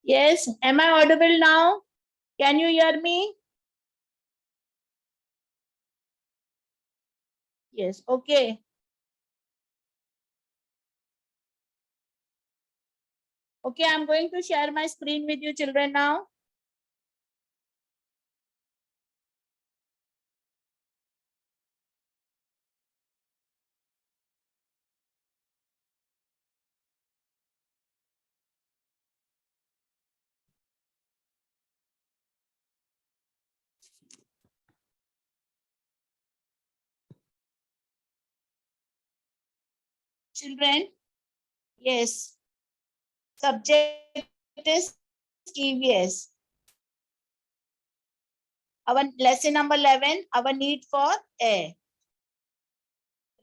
Yes, am I audible now? Can you hear me? Yes, okay. Okay, I'm going to share my screen with you children now. Children, yes, subject is EVS. Our lesson number 11, our need for air.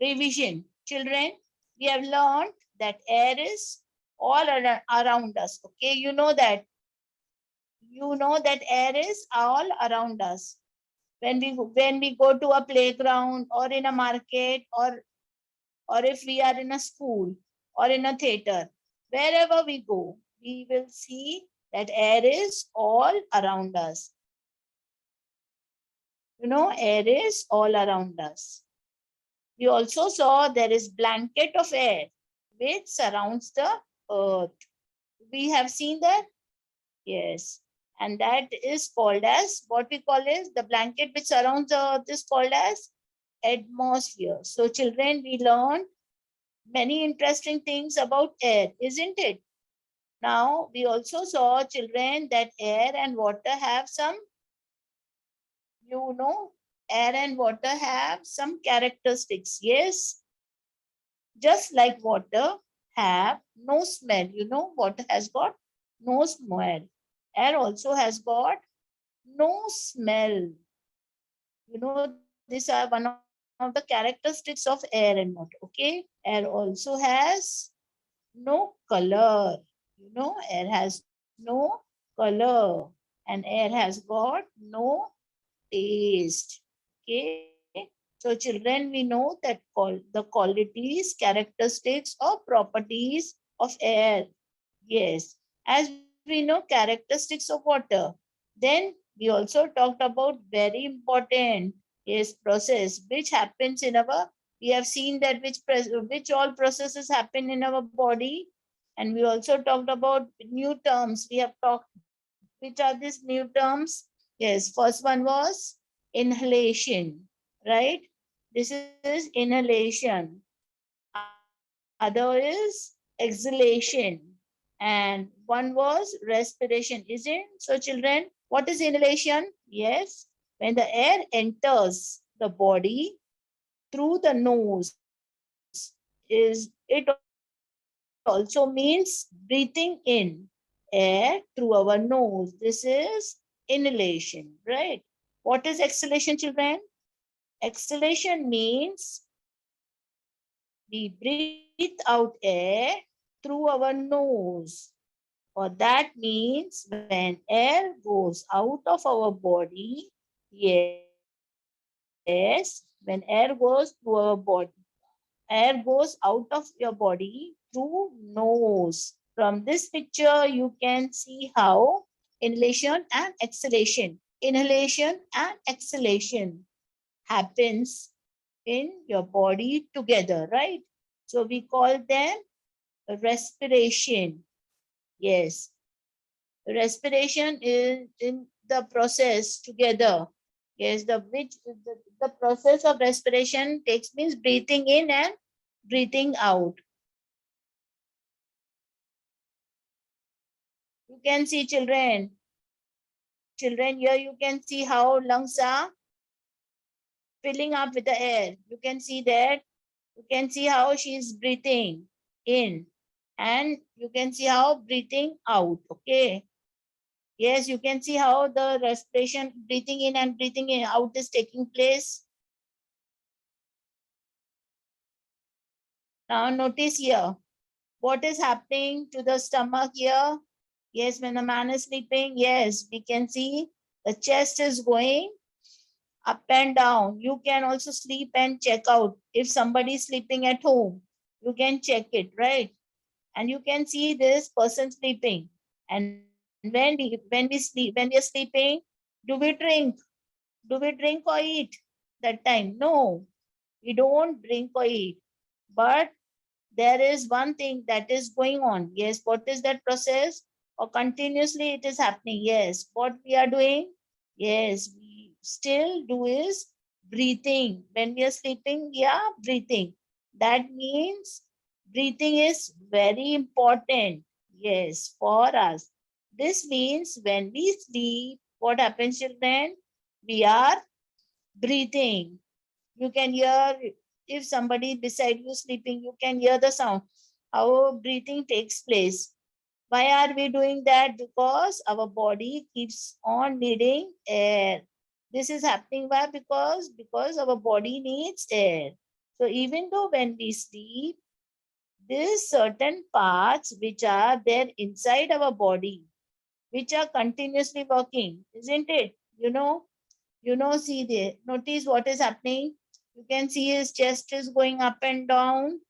Revision. Children, we have learned that air is all around us. Okay, you know that. You know that air is all around us. When we go to a playground or in a market or if we are in a school or in a theater, wherever we go, we will see that air is all around us. You know, air is all around us. We also saw there is blanket of air which surrounds the earth. We have seen that? Yes. And that is called as, what we call is the blanket which surrounds the earth is called as atmosphere. So children, we learned many interesting things about air, isn't it? Now, we also saw children that air and water have some, you know, air and water have some characteristics. Yes, just like water have no smell. You know, water has got no smell. Air also has got no smell. You know, these are one of the characteristics of air and water. Okay, air also has no color. You know, air has no color and air has got no taste. Okay, so children, we know that the qualities, characteristics or properties of air. Yes, as we know characteristics of water, then we also talked about very important, yes, process which happens in our, we have seen that which all processes happen in our body, and we also talked about new terms. We have talked, which are these new terms? Yes, first one was inhalation, right? This is inhalation. Other is exhalation. And one was respiration, isn't? So children, what is inhalation? Yes, when the air enters the body through the nose, is it also means breathing in air through our nose. This is inhalation, right? What is exhalation, children? Exhalation means we breathe out air through our nose. Or that means when air goes out of our body, yes, when air goes through our body, air goes out of your body through nose. From this picture, you can see how Inhalation and exhalation. Inhalation and exhalation happens in your body together, right? So we call them respiration. Yes, respiration is in the process together. Yes, the process of respiration takes means breathing in and breathing out. You can see children. Children, here you can see how lungs are filling up with the air. You can see that. You can see how she is breathing in and you can see how breathing out. Okay. Yes, you can see how the respiration, breathing in and breathing in out is taking place. Now notice here, what is happening to the stomach here? Yes, when the man is sleeping, yes, we can see the chest is going up and down. You can also sleep and check out. If somebody is sleeping at home, you can check it, right? And you can see this person sleeping. And when we are sleeping, do we drink? Do we drink or eat that time? No, we don't drink or eat. But there is one thing that is going on. Yes, what is that process? Or continuously it is happening. Yes, what we are doing? Yes, we still do is breathing. When we are sleeping, we are breathing. That means breathing is very important. Yes, for us. This means when we sleep, what happens, children? We are breathing. You can hear if somebody beside you sleeping, you can hear the sound, how breathing takes place. Why are we doing that? Because our body keeps on needing air. This is happening why? Because our body needs air. So even though when we sleep, these certain parts which are there inside our body, which are continuously working, isn't it? See there, notice what is happening. You can see his chest is going up and down.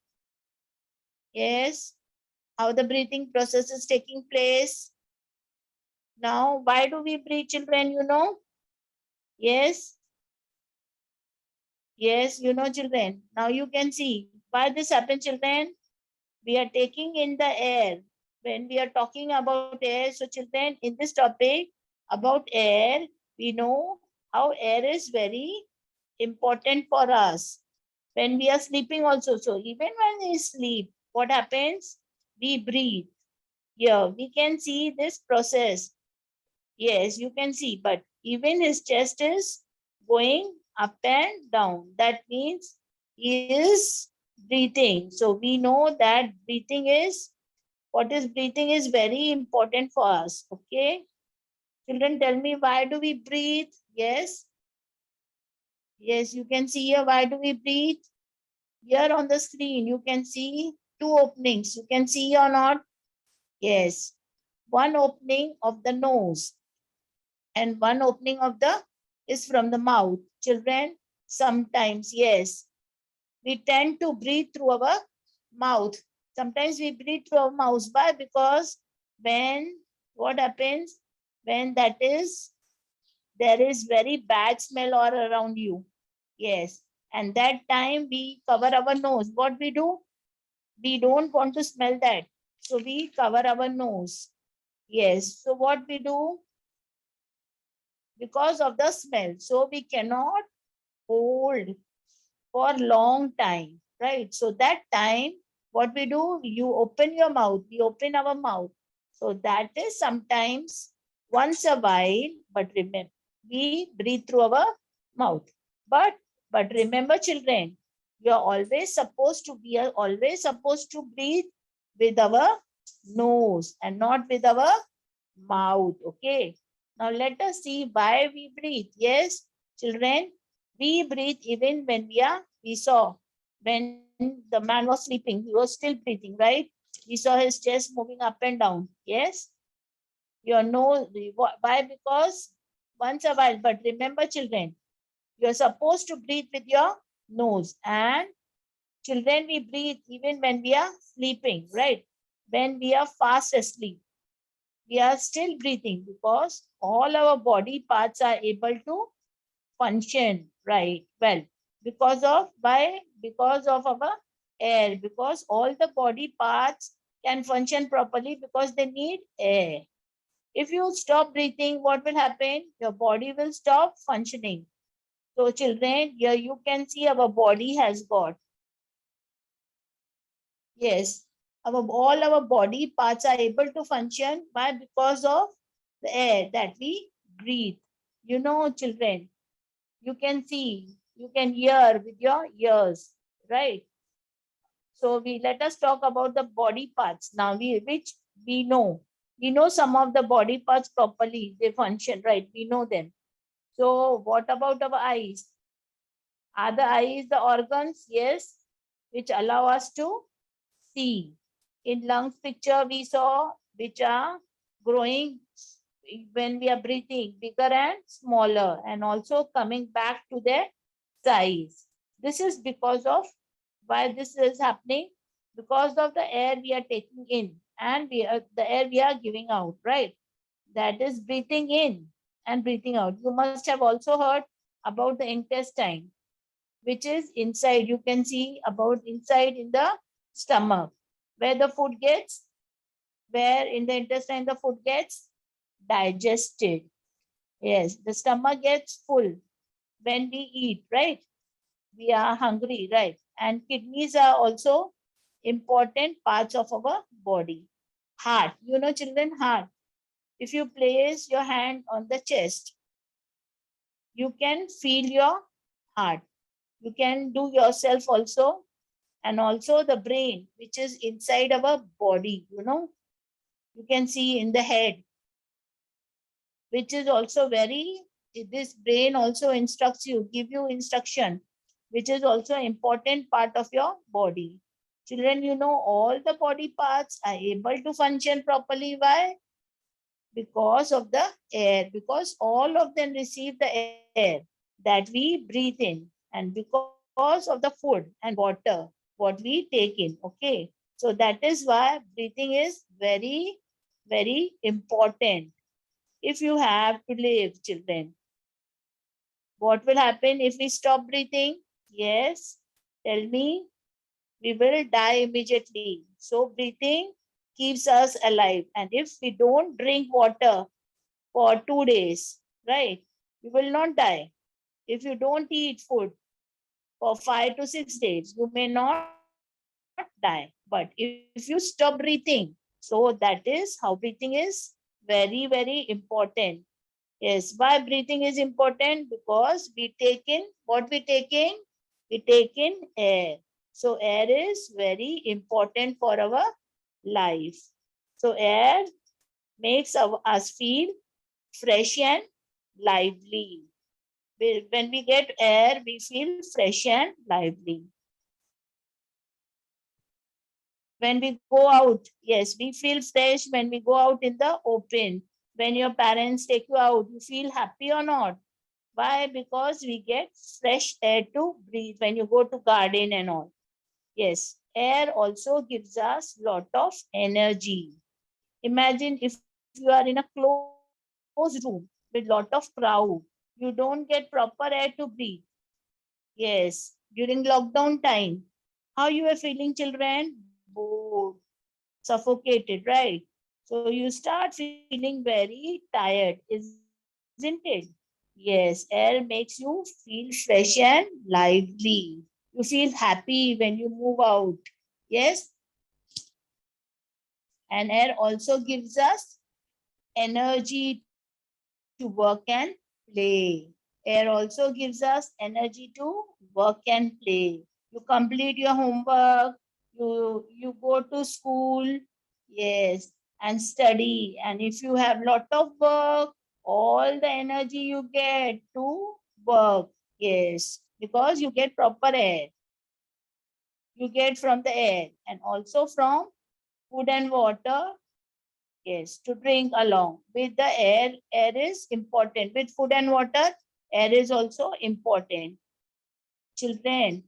Yes, how the breathing process is taking place. Now, why do we breathe, children? Yes, yes, children. Now you can see why this happens, children. We are taking in the air. When we are talking about air, so children, in this topic about air, we know how air is very important for us. When we are sleeping also, so even when we sleep, what happens? We breathe. Here, we can see this process. Yes, you can see, but even his chest is going up and down. That means he is breathing. So we know that what is breathing is very important for us. Okay. Children, tell me, why do we breathe? Yes. Yes, you can see here, why do we breathe? Here on the screen, you can see two openings. You can see or not? Yes. One opening of the nose and one opening of the is from the mouth. Children, sometimes, yes, we tend to breathe through our mouth. Sometimes we breathe through our mouth. Why? Because what happens? When there is very bad smell all around you. Yes. And that time we cover our nose. What we do? We don't want to smell that. So we cover our nose. Yes. So what we do? Because of the smell. So we cannot hold for long time, right? So that time, what we do, you open your mouth, we open our mouth. So that is sometimes once a while, but remember, we breathe through our mouth. But remember, children, we are always supposed to breathe with our nose and not with our mouth. Okay. Now let us see why we breathe. Yes, children, we breathe even when we saw when the man was sleeping, he was still breathing, right? We saw his chest moving up and down. Yes. Your nose, why? Because once a while, but remember, children, you're supposed to breathe with your nose. And children, we breathe even when we are sleeping, right? When we are fast asleep. We are still breathing because all our body parts are able to function right well because of why? Because of our air, because all the body parts can function properly because they need air. If you stop breathing, what will happen? Your body will stop functioning. So children, here you can see our body has got, yes, all our body parts are able to function by because of the air that we breathe. You know, children, you can see, you can hear with your ears, right? So we let us talk about the body parts now. Which we know. We know some of the body parts properly. They function, right? We know them. So what about our eyes? Are the eyes the organs? Yes, which allow us to see. In lungs picture, we saw which are growing when we are breathing, bigger and smaller, and also coming back to their size. This is because of why this is happening, because of the air we are taking in and the air we are giving out, right? That is breathing in and breathing out. You must have also heard about the intestine, which is inside. You can see about inside in the stomach, where the food gets, where in the intestine the food gets digested. Yes, the stomach gets full when we eat, right? We are hungry, right? And kidneys are also important parts of our body. Heart, you know, children, heart. If you place your hand on the chest, you can feel your heart. You can do yourself also, and also the brain, which is inside our body, you know, you can see in the head, which is also very, this brain also instructs you, give you instruction, which is also important part of your body. Children, you know, all the body parts are able to function properly. Why? Because of the air, because all of them receive the air that we breathe in, and because of the food and water what we take in. Okay, so that is why breathing is very, very important. If you have to live, children, what will happen if we stop breathing? Yes, tell me. We will die immediately. So breathing keeps us alive. And if we don't drink water for 2 days, right, you will not die. If you don't eat food for 5 to 6 days, you may not die. But if you stop breathing, so that is how breathing is very, very important. Yes, why breathing is important? Because we take in, what we take in? We take in air. So air is very important for our life. So air makes us feel fresh and lively. When we get air, we feel fresh and lively. When we go out, yes, we feel fresh when we go out in the open. When your parents take you out, you feel happy or not? Why? Because we get fresh air to breathe when you go to garden and all. Yes, air also gives us lot of energy. Imagine if you are in a closed room with lot of crowd, you don't get proper air to breathe. Yes, during lockdown time, how you were feeling, children? Bored, suffocated, right? So you start feeling very tired, isn't it? Yes, air makes you feel fresh and lively. You feel happy when you move out. Yes, and air also gives us energy to work and play. Air also gives us energy to work and play. You complete your homework, you go to school, yes, and study. And if you have lot of work, all the energy you get to work, yes, because you get proper air. You get from the air and also from food and water. Yes, to drink along with the air. Air is important. With food and water, air is also important. Children,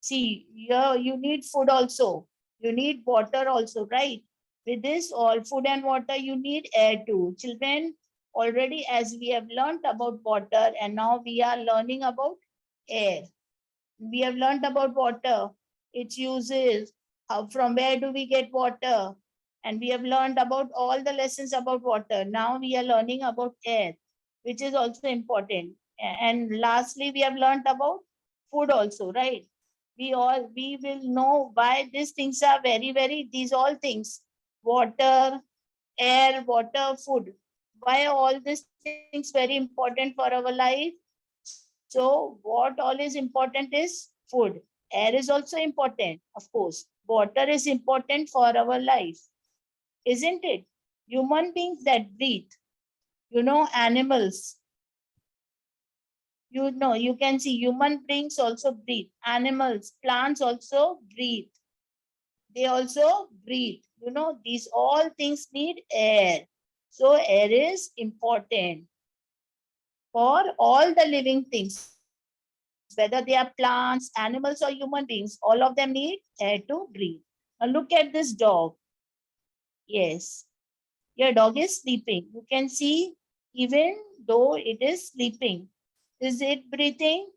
see, here you need food also. You need water also, right? With this all food and water, you need air too. Children, already as we have learned about water and now we are learning about air. We have learned about water, its uses, how, from where do we get water, and we have learned about all the lessons about water. Now we are learning about air, which is also important. And lastly, we have learned about food also, right? We will know why these things are very, these all things, water, air, water, food. Why all these things very important for our life? So what all is important is food. Air is also important, of course. Water is important for our life, isn't it? Human beings that breathe, animals, you can see human beings also breathe. Animals, plants also breathe. They also breathe. These all things need air. So air is important for all the living things, whether they are plants, animals, or human beings. All of them need air to breathe. Now look at this dog. Yes, your dog is sleeping. You can see, even though it is sleeping, is it breathing?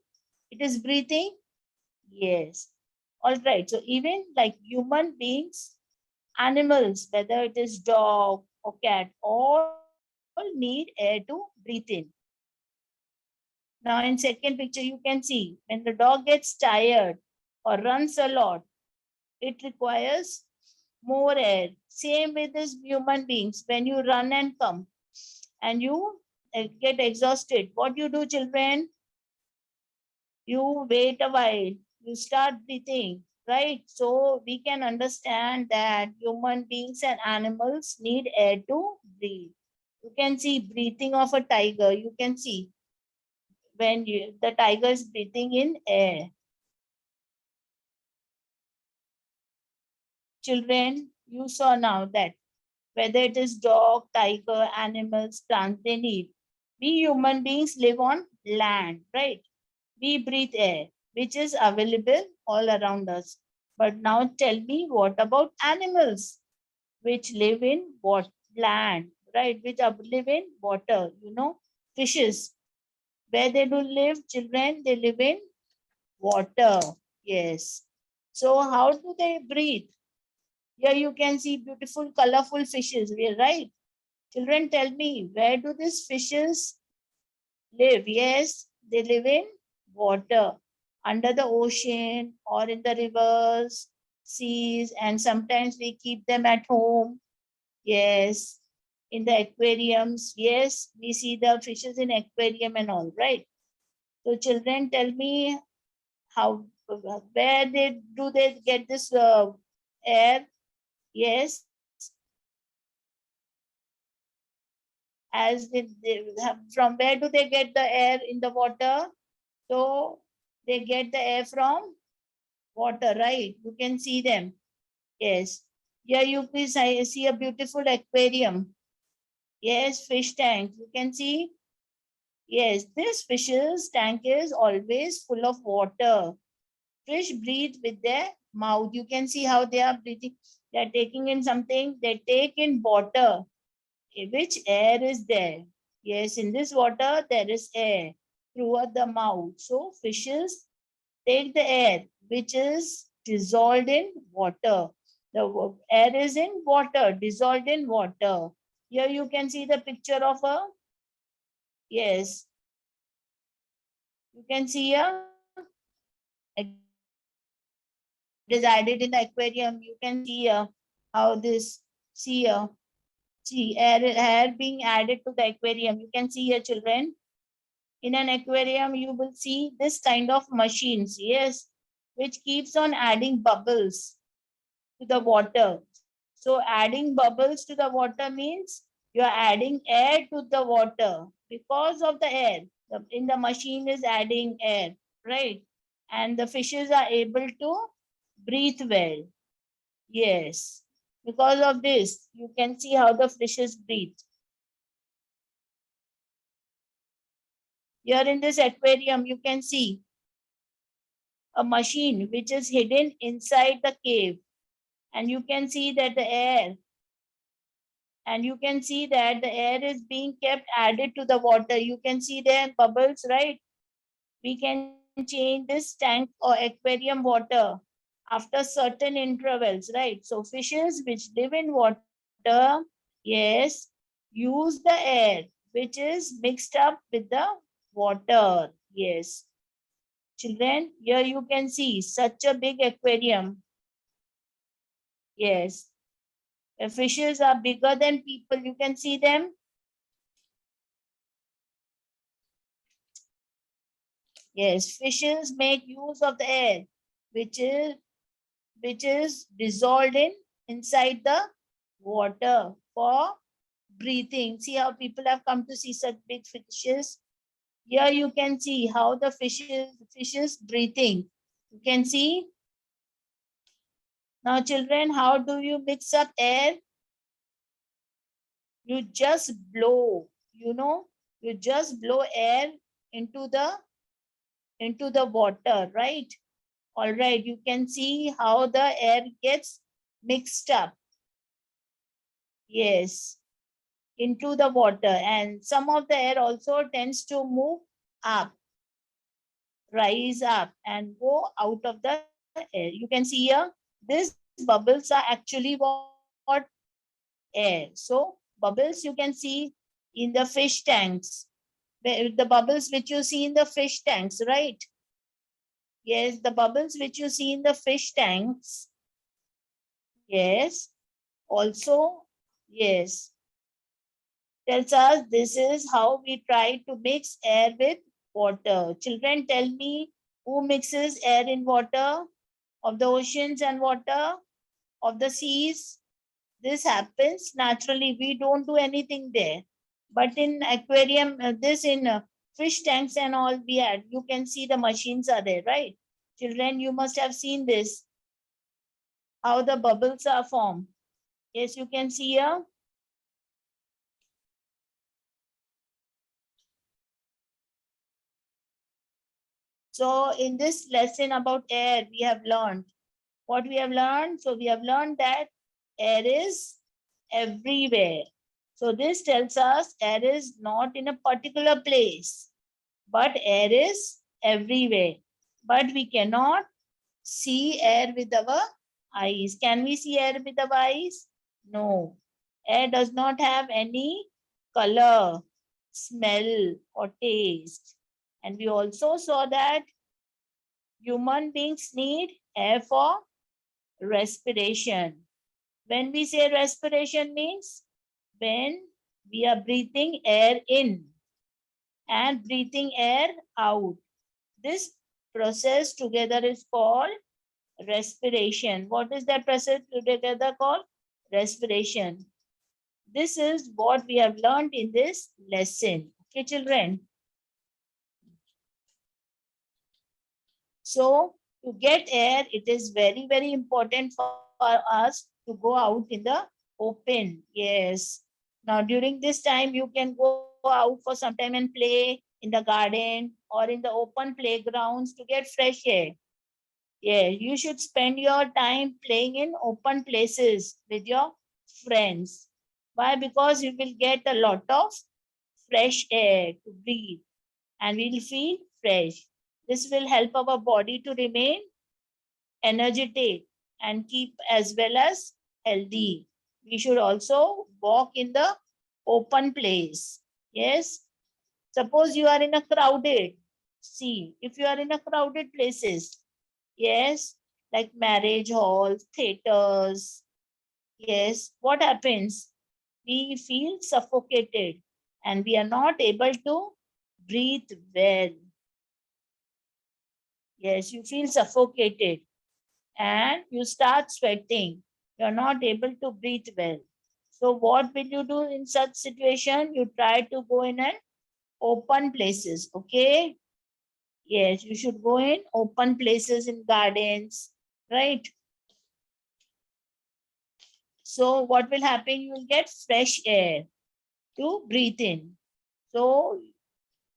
It is breathing? Yes. All right. So even like human beings, animals, whether it is dog or cat, all need air to breathe in. Now in second picture, you can see when the dog gets tired or runs a lot, it requires more air. Same with this human beings. When you run and come and you get exhausted, what you do, children? You wait a while, you start breathing, right? So we can understand that human beings and animals need air to breathe. You can see breathing of a tiger. You can see when the tiger is breathing in air. Children, you saw now that whether it is dog, tiger, animals, plants, they need. We human beings live on land, right? We breathe air, which is available all around us. But now tell me, what about animals which live in what land, right? Which live in water, fishes. Where they do live, children, they live in water. Yes. So how do they breathe? Here you can see beautiful, colorful fishes, right? Children, tell me, where do these fishes live? Yes, they live in water, under the ocean or in the rivers, seas, and sometimes we keep them at home. Yes, in the aquariums. Yes, we see the fishes in aquarium and all, right? So children, tell me how, where they get this air? Yes, from where do they get the air in the water? So they get the air from water, right? You can see them. Yes. Here you please see a beautiful aquarium. Yes, fish tank. You can see. Yes, this fish's tank is always full of water. Fish breathe with their mouth. You can see how they are breathing. They are taking in something. They take in water. Which air is there? Yes, in this water there is air throughout the mouth. So fishes take the air which is dissolved in water. The air is in water, dissolved in water. Here you can see the picture of a, yes, you can see a, it is added in the aquarium. You can see how this, see air being added to the aquarium. You can see here, children. In an aquarium, you will see this kind of machines, yes, which keeps on adding bubbles to the water. So adding bubbles to the water means you are adding air to the water because of the air. In the machine is adding air, right? And the fishes are able to breathe well. Yes. Because of this, you can see how the fishes breathe. Here in this aquarium, you can see a machine which is hidden inside the cave. And you can see that the air And you can see that the air is being kept added to the water. You can see there bubbles, right? We can change this tank or aquarium water after certain intervals, right? So fishes which live in water, yes, use the air which is mixed up with the water. Yes. Children, here you can see such a big aquarium. Yes. The fishes are bigger than people. You can see them. Yes, fishes make use of the air, which is dissolved in inside the water for breathing. See how people have come to see such big fishes. Here you can see how the fishes breathing. You can see. Now children, how do you mix up air? You just blow, you just blow air into the water, right? All right, you can see how the air gets mixed up. Yes, into the water, and some of the air also tends to move up, rise up, and go out of the air. You can see here, these bubbles are actually what? Air. So bubbles you can see in the fish tanks, the bubbles which you see in the fish tanks, right? Yes, the bubbles which you see in the fish tanks. Yes, also, yes, tells us this is how we try to mix air with water. Children, tell me who mixes air in water of the oceans and water of the seas. This happens naturally. We don't do anything there. But in aquarium, this in fish tanks and all we had, you can see the machines are there, right? Children, you must have seen this, how the bubbles are formed. Yes, you can see here. So in this lesson about air, we have learned what we have learned. So we have learned that air is everywhere. So this tells us air is not in a particular place, but air is everywhere. But we cannot see air with our eyes. Can we see air with our eyes? No. Air does not have any color, smell, or taste. And we also saw that human beings need air for respiration. When we say respiration means when we are breathing air in and breathing air out. This process together is called respiration. What is that process together called? Respiration. This is what we have learned in this lesson. Okay, children. So to get air, it is very, very important for us to go out in the open. Yes. Now during this time, you can go out for some time and play in the garden or in the open playgrounds to get fresh air. Yeah, you should spend your time playing in open places with your friends. Why? Because you will get a lot of fresh air to breathe and we will feel fresh. This will help our body to remain energetic and keep as well as healthy. We should also walk in the open place. Yes. Suppose you are in a crowded, see, if you are in a crowded places, yes, like marriage halls, theaters, yes, what happens? We feel suffocated and we are not able to breathe well. Yes, you feel suffocated and you start sweating. You're not able to breathe well. So what will you do in such situation? You try to go in an open places, okay? Yes, you should go in open places in gardens, right? So what will happen? You will get fresh air to breathe in. So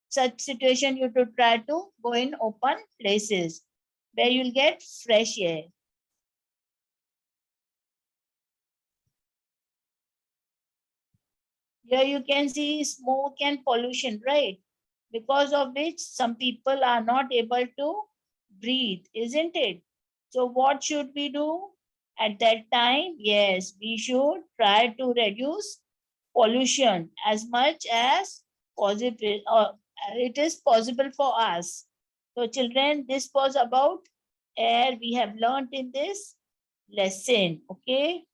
such situation you to try to go in open places where you'll get fresh air. Here you can see smoke and pollution, right? Because of which some people are not able to breathe, isn't it? So what should we do at that time? Yes, we should try to reduce pollution as much as possible. It is possible for us. So children, this was about air we have learned in this lesson. Okay.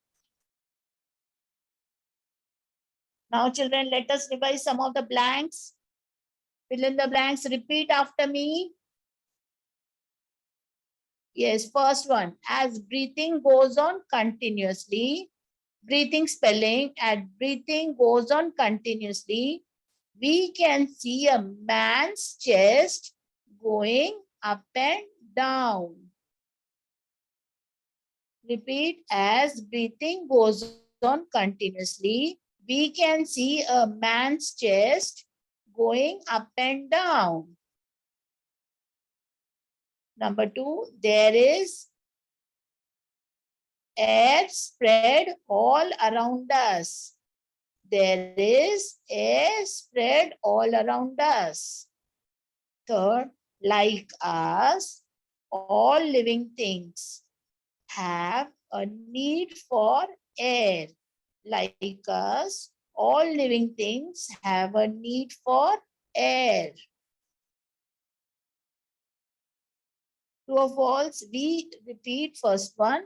Now children, let us revise some of the blanks. Fill in the blanks. Repeat after me. Yes, first one. As breathing goes on continuously, breathing spelling, as breathing goes on continuously, we can see a man's chest going up and down. Repeat, as breathing goes on continuously, we can see a man's chest going up and down. Number two, there is air spread all around us. There is air spread all around us. Third, like us, all living things have a need for air. Like us, all living things have a need for air. True or false? We repeat first one.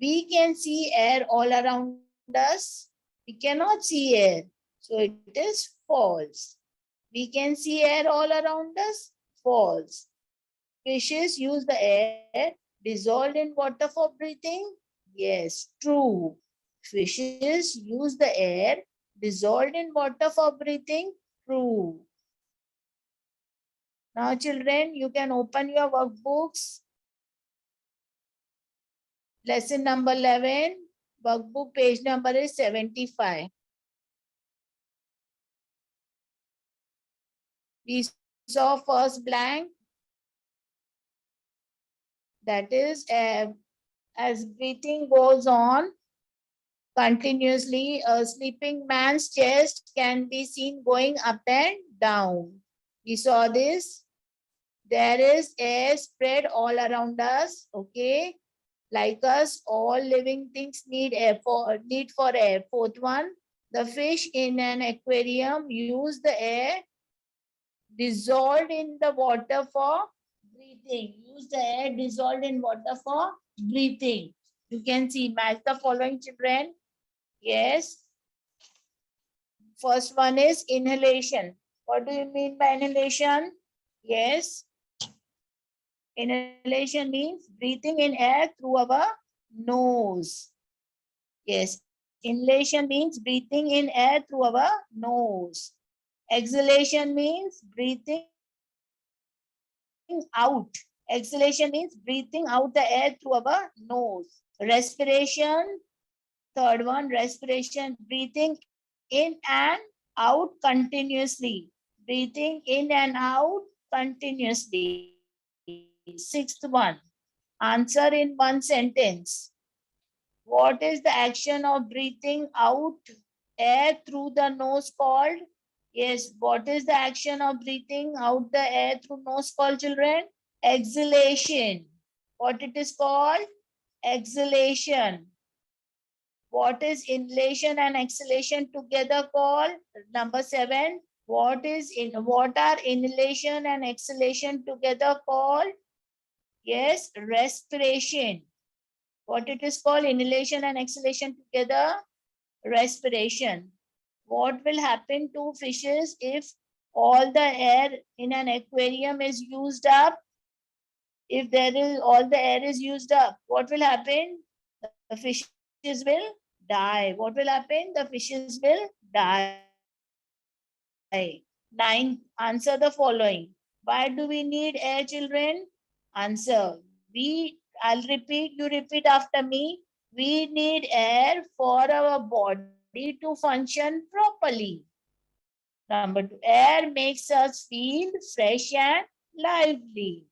We can see air all around us. We cannot see air. So it is false. We can see air all around us. False. Fishes use the air dissolved in water for breathing. Yes, true. Fishes use the air dissolved in water for breathing. True. Now children, you can open your workbooks. Lesson number 11, workbook page number is 75. We saw first blank. That is, as breathing goes on continuously, a sleeping man's chest can be seen going up and down. We saw this. There is air spread all around us. Okay. Like us, all living things need for air. Fourth one, the fish in an aquarium use the air dissolved in the water for breathing. Use the air dissolved in water for breathing. You can see, match the following children. Yes. First one is inhalation. What do you mean by inhalation? Yes. Inhalation means breathing in air through our nose. Yes. Inhalation means breathing in air through our nose. Exhalation means breathing out. Exhalation means breathing out the air through our nose. Respiration, third one, respiration, breathing in and out continuously. Breathing in and out continuously. Sixth one, answer in one sentence. What is the action of breathing out air through the nose called? Yes, what is the action of breathing out the air through nose called, children? Exhalation. What it is called? Exhalation. What is inhalation and exhalation together called? Number 7. What are inhalation and exhalation together called? Yes, respiration. What it is called? Inhalation and exhalation together? Respiration. What will happen to fishes if all the air in an aquarium is used up? If all the air is used up, what will happen? The fishes will die. What will happen? The fishes will die. 9. Answer the following. Why do we need air, children? Answer. I'll repeat, you repeat after me. We need air for our body to function properly. Number 2, air makes us feel fresh and lively.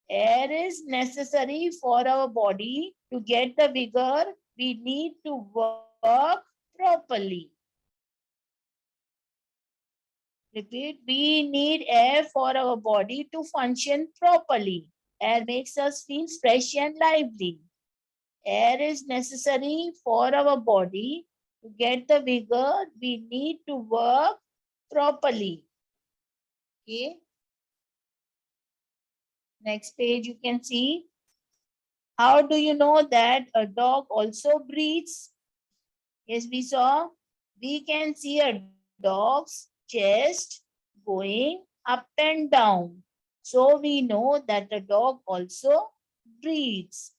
Air is necessary for our body to get the vigor we need to work properly. Repeat. We need air for our body to function properly. Air makes us feel fresh and lively. Air is necessary for our body to get the vigor we need to work properly. Okay. Next page you can see. How do you know that a dog also breathes? Yes, we saw. We can see a dog's chest going up and down. So we know that the dog also breathes.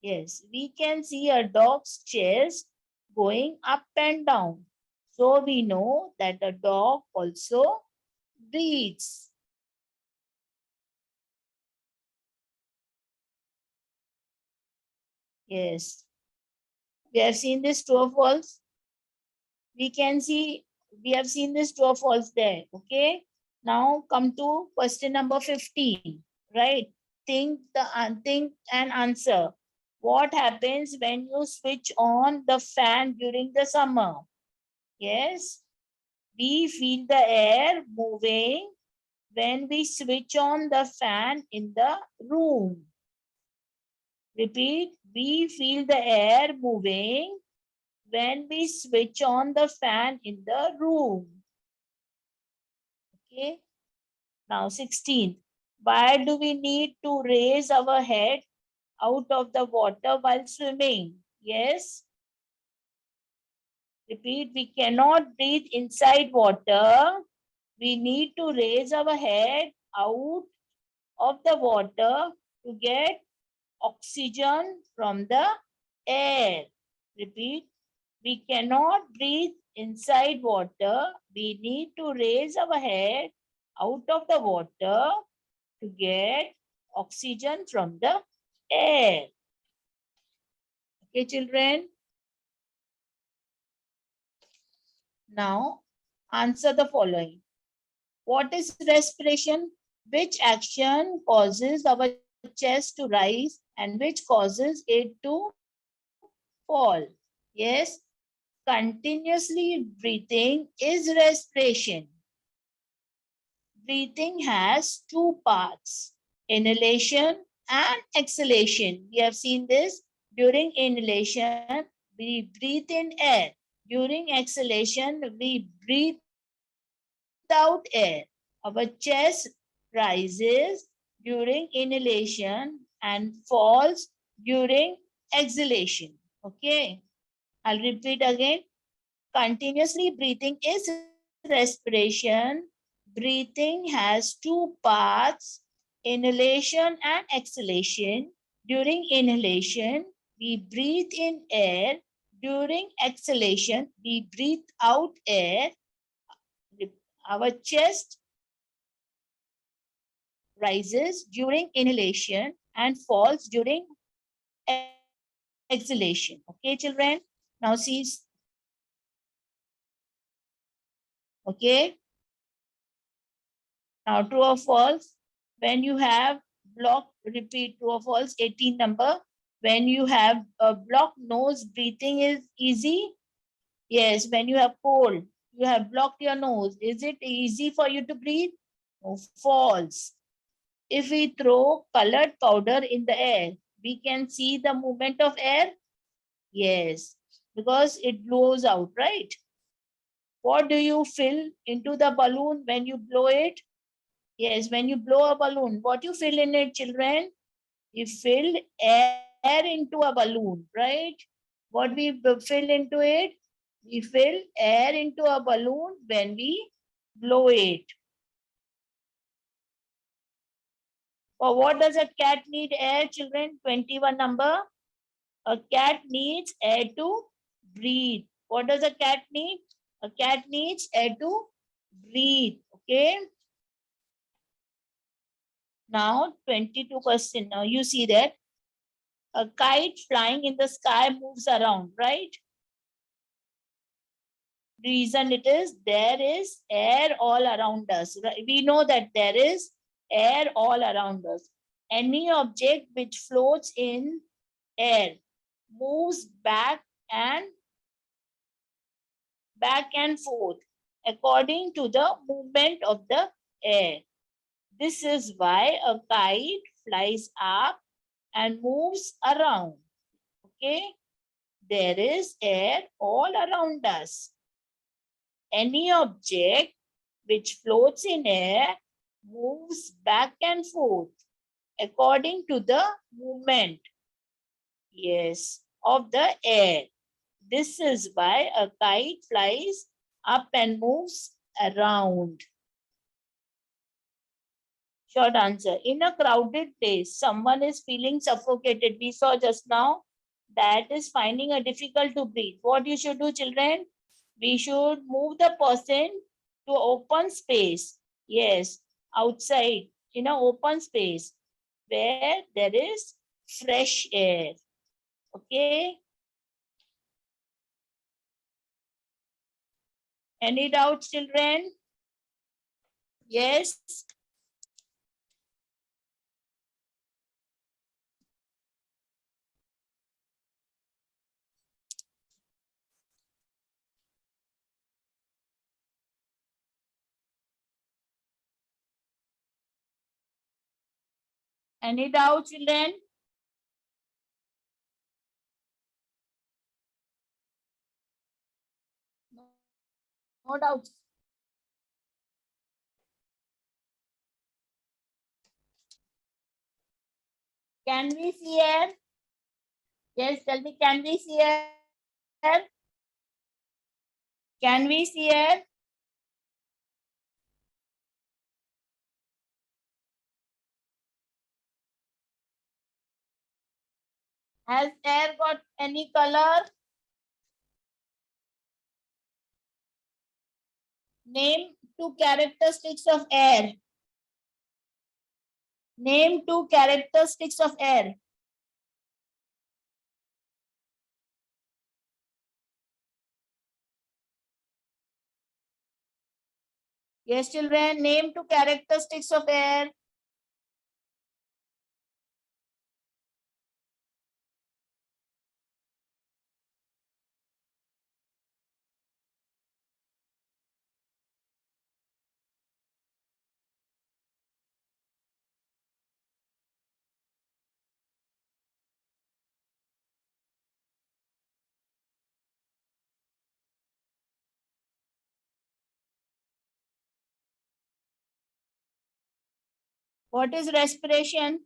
Yes, we can see a dog's chest going up and down. So we know that the dog also breathes. Yes, we have seen this true or false. We can see, we have seen this true or false there. Okay. Now come to question number 15. Right. Think and answer. What happens when you switch on the fan during the summer? Yes. We feel the air moving when we switch on the fan in the room. Repeat. We feel the air moving when we switch on the fan in the room. Okay. Now 16th. Why do we need to raise our head out of the water while swimming? Yes. Repeat. We cannot breathe inside water. We need to raise our head out of the water to get oxygen from the air. Repeat. We cannot breathe inside water. We need to raise our head out of the water to get oxygen from the air. Okay, children. Now, answer the following. What is respiration? Which action causes our chest to rise and which causes it to fall? Yes, continuously breathing is respiration. Breathing has two parts, inhalation and exhalation. We have seen this. During inhalation, we breathe in air. During exhalation, we breathe out air. Our chest rises during inhalation and falls during exhalation. Okay, I'll repeat again. Continuously breathing is respiration. Breathing has two parts, inhalation and exhalation. During inhalation, we breathe in air. During exhalation, we breathe out air. Our chest rises during inhalation and falls during exhalation. Okay, children? Now see, okay? Now true or false? When you have blocked, repeat true or false, 18 number. When you have a blocked nose, breathing is easy. Yes, when you have cold, you have blocked your nose. Is it easy for you to breathe? No, false. If we throw colored powder in the air, we can see the movement of air. Yes, because it blows out, right? What do you fill into the balloon when you blow it? Yes, when you blow a balloon, what you fill in it, children? You fill air into a balloon, right? What we fill into it? We fill air into a balloon when we blow it. For what does a cat need air, children? 21 number. A cat needs air to breathe. What does a cat need? A cat needs air to breathe. Okay. Now 22 question. Now you see that a kite flying in the sky moves around, right? Reason it is there is air all around us. Right? We know that there is air all around us. Any object which floats in air moves and back and forth. according to the movement of the air. This is why a kite flies up and moves around. Okay, there is air all around us. Any object which floats in air moves back and forth according to the movement, yes, of the air. This is why a kite flies up and moves around. Short answer. In a crowded place, someone is feeling suffocated. We saw just now that is finding it difficult to breathe. What you should do, children? We should move the person to open space. Yes, outside in an open space where there is fresh air. Okay. Any doubts, children? Yes. Any doubts, children? No doubts. Can we see air? Yes, tell me, can we see air? Can we see air? Has air got any color? Name two characteristics of air. Name two characteristics of air. Yes, children, name two characteristics of air. What is respiration?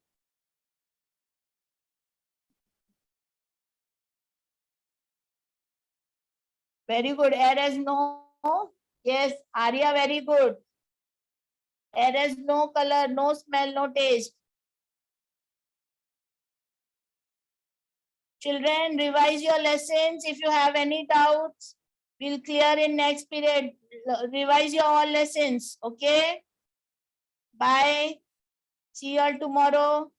Very good. Air has no. Yes, Arya, very good. Air has no color, no smell, no taste. Children, revise your lessons. If you have any doubts, we'll clear in next period. Revise your all lessons. Okay? Bye. See you all tomorrow.